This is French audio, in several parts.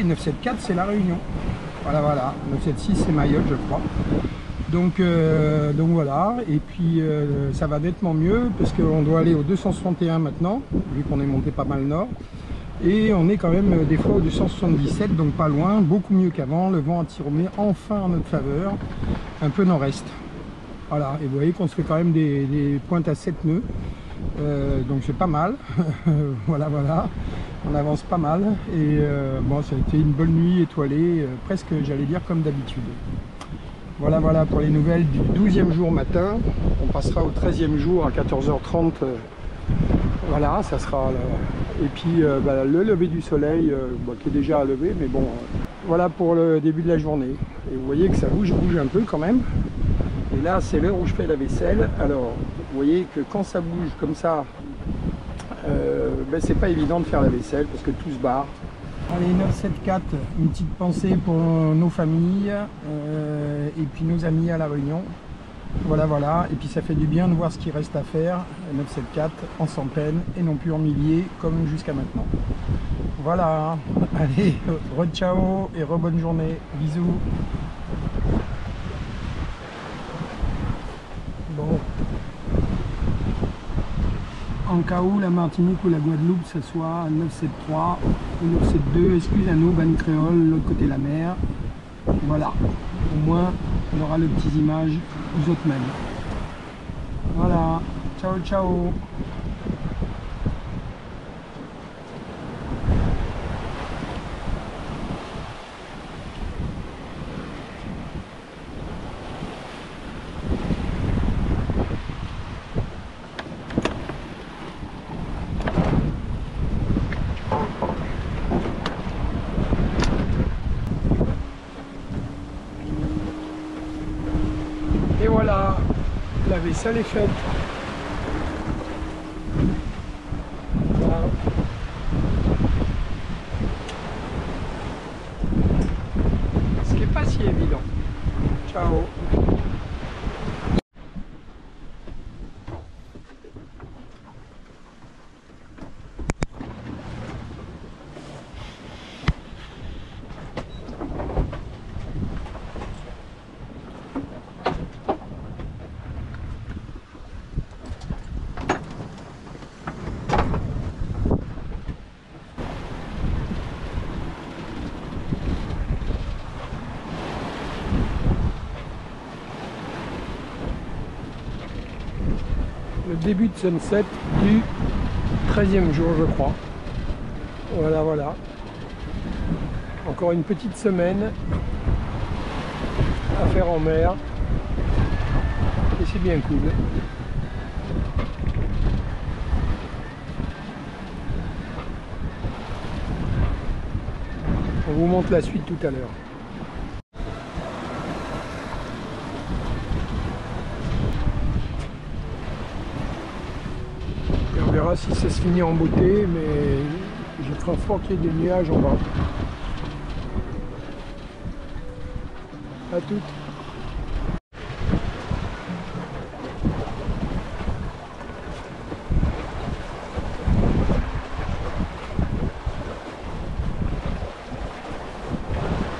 et 974 c'est La Réunion. Voilà, voilà. 976 c'est Mayotte, je crois. Donc voilà, et puis ça va nettement mieux parce qu'on doit aller au 261 maintenant, vu qu'on est monté pas mal nord. Et on est quand même des fois au 277, donc pas loin, beaucoup mieux qu'avant. Le vent a tiré enfin en notre faveur, un peu nord-est. Voilà, et vous voyez qu'on se fait quand même des pointes à 7 nœuds, donc c'est pas mal. Voilà, voilà, on avance pas mal. Et bon, ça a été une bonne nuit étoilée, presque j'allais dire comme d'habitude. Voilà, voilà pour les nouvelles du 12e jour matin. On passera au 13e jour à 14h30. Voilà, ça sera... Et puis bah, le lever du soleil, qui est déjà à lever, mais bon, voilà pour le début de la journée. Et vous voyez que ça bouge un peu quand même. Et là, c'est l'heure où je fais la vaisselle. Alors, vous voyez que quand ça bouge comme ça, c'est pas évident de faire la vaisselle parce que tout se barre. Allez, 974, une petite pensée pour nos familles et puis nos amis à La Réunion. Voilà, voilà, et puis ça fait du bien de voir ce qu'il reste à faire, 974, en sans peine et non plus en milliers comme jusqu'à maintenant. Voilà, allez, re-ciao et re-bonne journée, bisous. Bon, en cas où la Martinique ou la Guadeloupe, ce soit 973 ou 972, excusez-nous, Ban Créole, l'autre côté de la mer. Voilà, au moins on aura les petites images, vous autres même. Voilà, ciao ciao. Et voilà, la vaisselle est faite. Voilà. Ce qui n'est pas si évident. Ciao. Le début de sunset du 13e jour, je crois. Voilà, voilà. Encore une petite semaine à faire en mer. Et c'est bien cool. On vous montre la suite tout à l'heure. On verra si ça se finit en beauté, mais je crains fort qu'il y ait des nuages en bas. À toutes.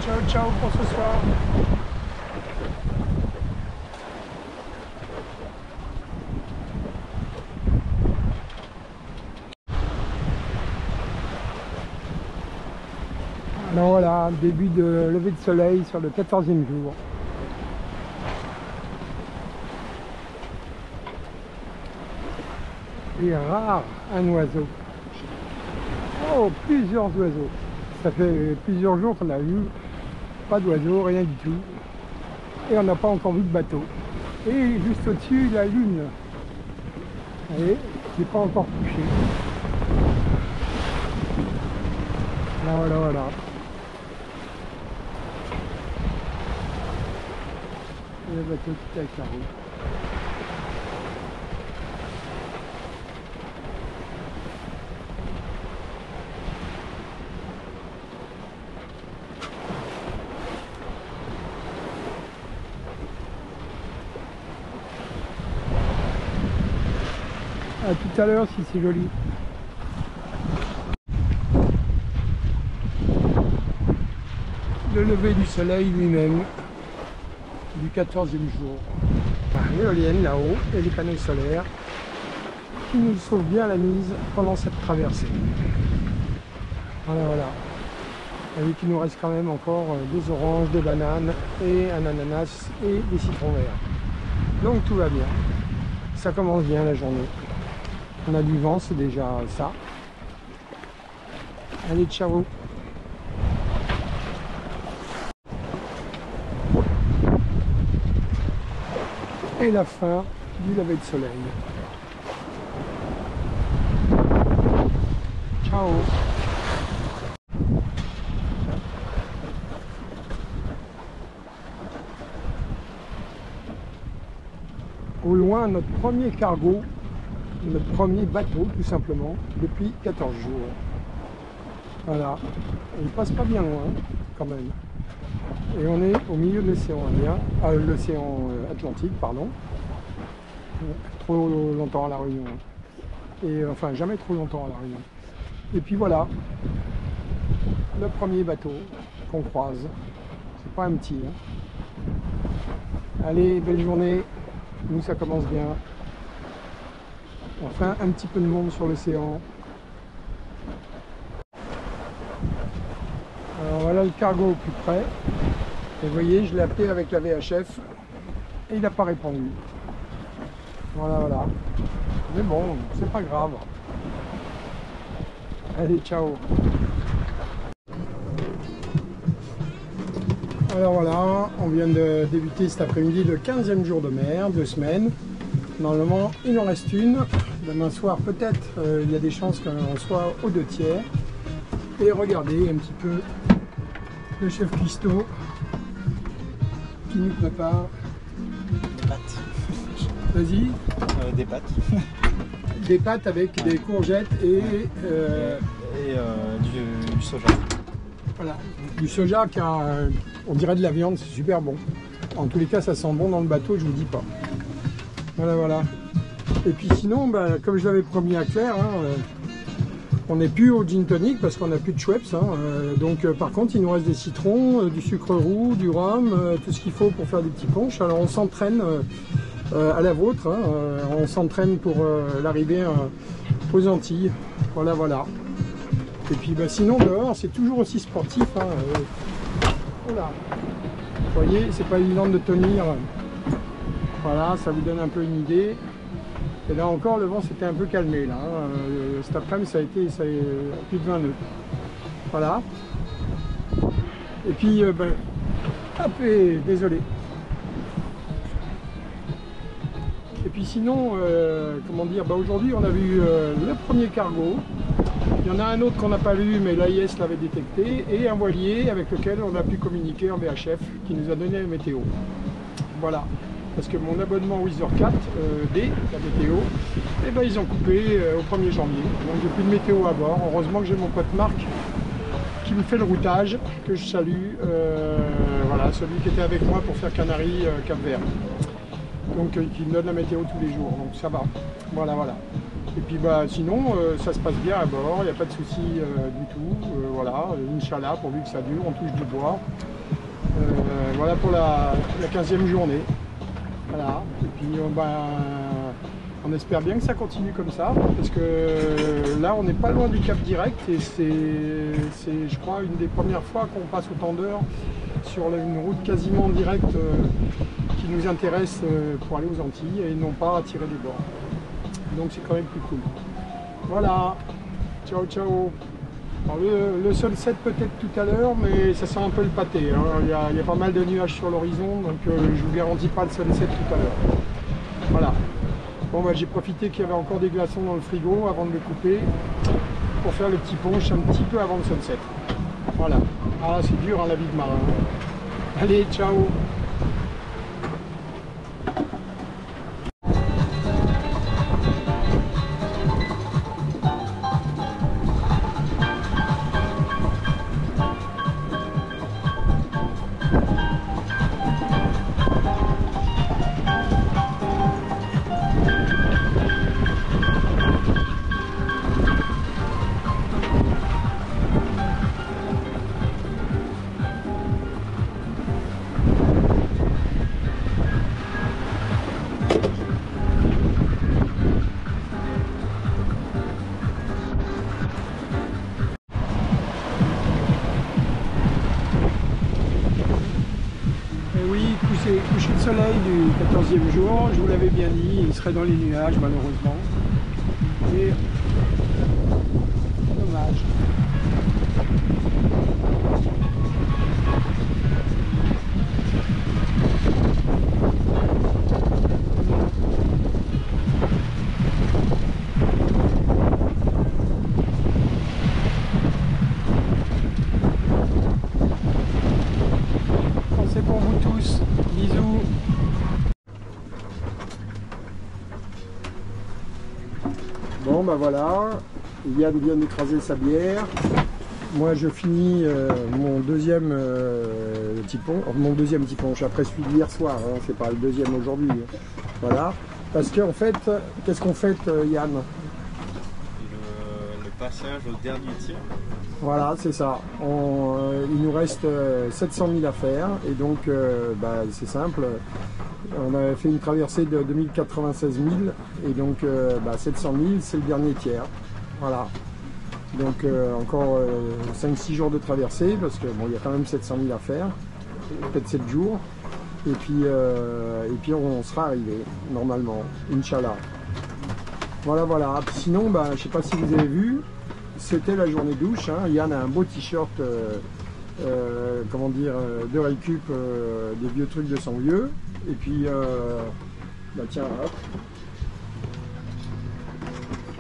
Ciao, ciao pour ce soir. Alors voilà, début de lever de soleil sur le 14e jour. Et rare un oiseau. Oh, plusieurs oiseaux. Ça fait plusieurs jours qu'on a vu pas d'oiseaux, rien du tout. Et on n'a pas encore vu de bateau. Et juste au-dessus, la lune. Vous voyez, qui n'est pas encore couchée. Voilà, voilà. Et le bateau qui est avec la roue. À tout à l'heure si c'est joli. le lever du soleil lui-même du 14e jour. L'éolienne là-haut et les panneaux solaires qui nous sauvent bien la mise pendant cette traversée. Voilà, voilà. Et qu'il nous reste quand même encore des oranges, des bananes et un ananas et des citrons verts. Donc tout va bien. Ça commence bien la journée. On a du vent, c'est déjà ça. Allez, ciao! Et la fin du lever de soleil. Ciao! Au loin, notre premier cargo, notre premier bateau tout simplement, depuis 14 jours. Voilà, il passe pas bien loin quand même. Et on est au milieu de l'océan Indien, l'océan Atlantique, pardon. Trop longtemps à La Réunion. Et enfin, jamais trop longtemps à La Réunion. Et puis voilà, le premier bateau qu'on croise. C'est pas un petit. Hein. Allez, belle journée. Nous, ça commence bien. Enfin, un petit peu de monde sur l'océan. Alors voilà le cargo au plus près. Et vous voyez, je l'ai appelé avec la VHF et il n'a pas répondu. Voilà, voilà. Mais bon, c'est pas grave. Allez, ciao. Alors voilà, on vient de débuter cet après-midi le 15e jour de mer, 2 semaines. Normalement, il en reste une. Demain soir, peut-être, il y a des chances qu'on soit aux 2 tiers. Et regardez un petit peu le chef cuistot qui nous prépare. Des pâtes. Vas-y. Des pâtes. Des pâtes avec des courgettes et du soja. Voilà, du soja qui a, on dirait de la viande, c'est super bon. En tous les cas, ça sent bon dans le bateau, je vous dis pas. Voilà, voilà. Et puis sinon, bah, comme je l'avais promis à Claire, hein, on n'est plus au gin tonic parce qu'on n'a plus de Schweppes. Hein, donc par contre, il nous reste des citrons, du sucre roux, du rhum, tout ce qu'il faut pour faire des petits punchs. Alors on s'entraîne à la vôtre, hein, on s'entraîne pour l'arrivée aux Antilles. Voilà, voilà. Et puis bah, sinon dehors c'est toujours aussi sportif. Hein, voilà. Vous voyez, c'est pas évident de tenir. Voilà, ça vous donne un peu une idée. Et là encore le vent s'était un peu calmé là. Cet après-midi ça a été plus de 20 nœuds. Voilà. Et puis ben, hop, désolé. Et puis sinon, comment dire, bah, aujourd'hui on a vu le premier cargo. Il y en a un autre qu'on n'a pas vu, mais l'AIS l'avait détecté, et un voilier avec lequel on a pu communiquer en VHF, qui nous a donné la météo. Voilà, parce que mon abonnement Wizard 4, la météo, eh ben, ils ont coupé au 1er janvier. Donc j'ai plus de météo à bord. Heureusement que j'ai mon pote Marc qui me fait le routage, que je salue, voilà, celui qui était avec moi pour faire Canaries, Cap-Vert. Donc qui me donne la météo tous les jours, donc ça va. Voilà, voilà. Et puis bah sinon ça se passe bien à bord, il n'y a pas de souci du tout, voilà, Inch'Allah, pourvu que ça dure, on touche du bois. Voilà pour la 15e journée. Voilà, et puis on espère bien que ça continue comme ça, parce que là on n'est pas loin du Cap direct et c'est je crois une des premières fois qu'on passe autant d'heures sur une route quasiment directe qui nous intéresse pour aller aux Antilles et non pas à tirer des bords. Donc c'est quand même plus cool. Voilà, ciao ciao. Alors le sunset peut-être tout à l'heure, mais ça sent un peu le pâté. Hein. Il y a pas mal de nuages sur l'horizon, donc je vous garantis pas le sunset tout à l'heure. Voilà. Bon bah j'ai profité qu'il y avait encore des glaçons dans le frigo avant de le couper pour faire le petit punch un petit peu avant le sunset. Voilà. Ah c'est dur hein, la vie de marin. Allez, ciao. c'est le coucher de soleil du 14e jour. Je vous l'avais bien dit, il serait dans les nuages malheureusement. Et dommage. C'est pour vous tous. Bisous. Bon bah voilà, Yann vient d'écraser sa bière. Moi je finis mon deuxième tipon, mon deuxième tiponche, après celui d'hier soir, hein, c'est pas le deuxième aujourd'hui. Voilà, parce qu'en fait, qu'est-ce qu'on fait Yann? Le passage au dernier tir. Voilà, c'est ça. Il nous reste 700 000 à faire et donc bah, c'est simple. On a fait une traversée de 2096 000 et donc bah, 700 000 c'est le dernier tiers. Voilà. Donc encore 5-6 jours de traversée parce que bon, il y a quand même 700 000 à faire, peut-être 7 jours. Et puis on sera arrivé normalement, Inch'Allah. Voilà, voilà. Sinon, bah, je ne sais pas si vous avez vu. C'était la journée douche, hein. Yann a un beau t-shirt, comment dire, de récup, des vieux trucs de son vieux. Et puis, bah tiens, hop.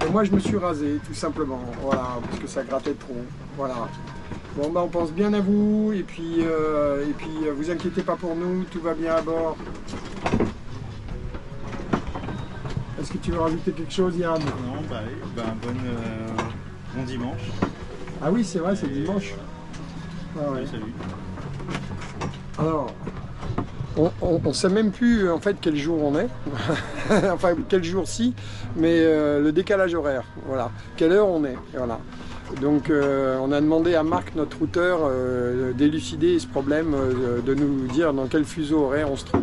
Et moi je me suis rasé, tout simplement, voilà, parce que ça grattait trop, voilà. Bon bah on pense bien à vous, et puis vous inquiétez pas pour nous, tout va bien à bord. Est-ce que tu veux rajouter quelque chose, Yann? Non, bah oui, bah, bon dimanche. Ah oui, c'est vrai, c'est dimanche. Ah ouais. Salut. Alors, on sait même plus en fait quel jour on est, enfin quel jour si, mais le décalage horaire, voilà, quelle heure on est, voilà. Donc on a demandé à Marc, notre routeur, d'élucider ce problème, de nous dire dans quel fuseau horaire on se trouve.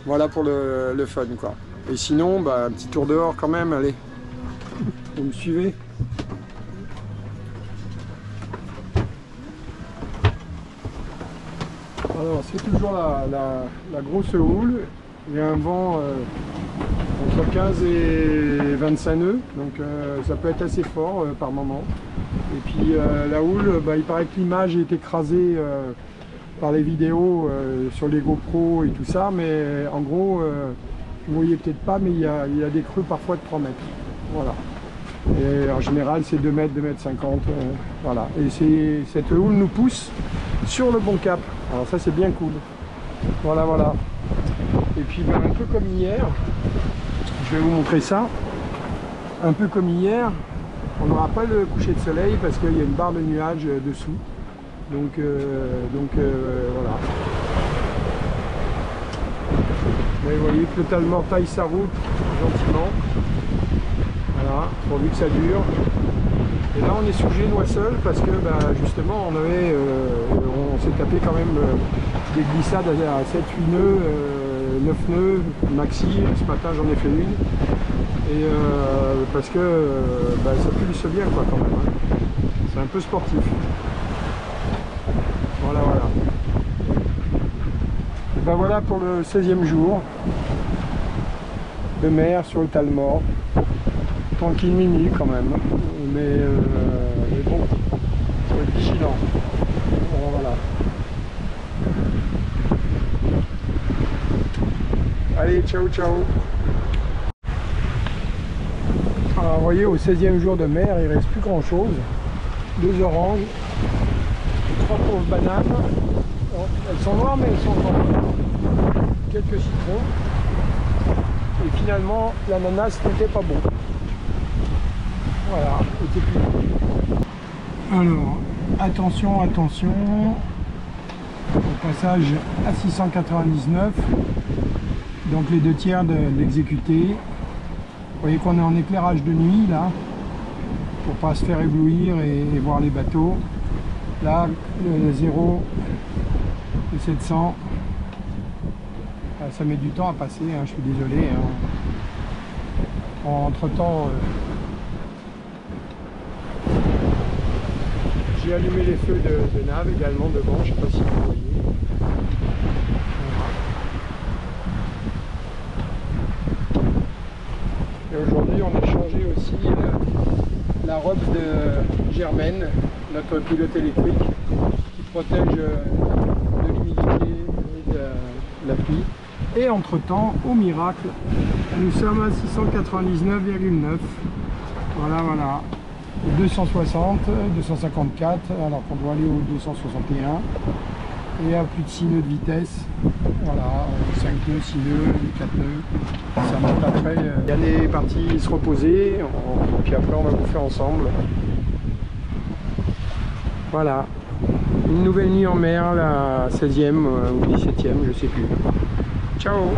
Voilà pour le fun quoi. Et sinon, bah, un petit tour dehors quand même, allez, vous me suivez? Alors c'est toujours la grosse houle, il y a un vent entre 15 et 25 nœuds, donc ça peut être assez fort par moment. Et puis la houle, bah, il paraît que l'image est écrasée par les vidéos sur les GoPro et tout ça, mais en gros, vous voyez peut-être pas, mais il y a des creux parfois de 3 mètres. Voilà. Et en général c'est 2 mètres, 2 mètres 50, voilà. Et cette houle nous pousse sur le bon cap. Alors ça c'est bien cool. Voilà, voilà. Et puis ben, un peu comme hier, je vais vous montrer ça. Un peu comme hier, on n'aura pas le coucher de soleil parce qu'il y a une barre de nuages dessous. Donc voilà. Et vous voyez que le Talmor taille sa route gentiment. Voilà, pourvu que ça dure. Et là on est sous génois seul parce que bah, justement on s'est tapé quand même des glissades à 7-8 nœuds, 9 nœuds maxi. Ce matin j'en ai fait une. Et parce que bah, ça pulse bien quoi quand même. Hein. C'est un peu sportif. Voilà, voilà. Et ben voilà pour le 16e jour de mer sur le Talmor. Tranquille mini quand même, mais bon, faut être vigilant. Bon, voilà. Allez, ciao ciao. Alors vous voyez, au 16e jour de mer, il ne reste plus grand chose. 2 oranges, 3 pauvres bananes. Bon, elles sont noires mais elles sont bonnes. Quelques citrons. Et finalement, l'ananas n'était pas bon. Voilà, était plus. Alors, attention, attention. Au passage à 699. Donc les 2 tiers de l'exécuté. Vous voyez qu'on est en éclairage de nuit là, pour pas se faire éblouir et voir les bateaux. Là, le 0, le 700. Ça met du temps à passer, hein, je suis désolé. Hein. Entre temps, j'ai allumé les feux de nav également devant, je ne sais pas si vous voyez. Voilà. aujourd'hui on a changé aussi la robe de Germaine, notre pilote électrique, qui protège de l'humidité et de la pluie. Et entre-temps, au miracle, nous sommes à 699,9. Voilà. 260, 254, alors qu'on doit aller au 261. Et à plus de 6 nœuds de vitesse. Voilà, 5 nœuds, 6 nœuds, 4 nœuds. Ça monte après. Yann est parti se reposer. Puis après, on va bouffer ensemble. Voilà. Une nouvelle nuit en mer, la 16e ou 17e, je sais plus. Ciao!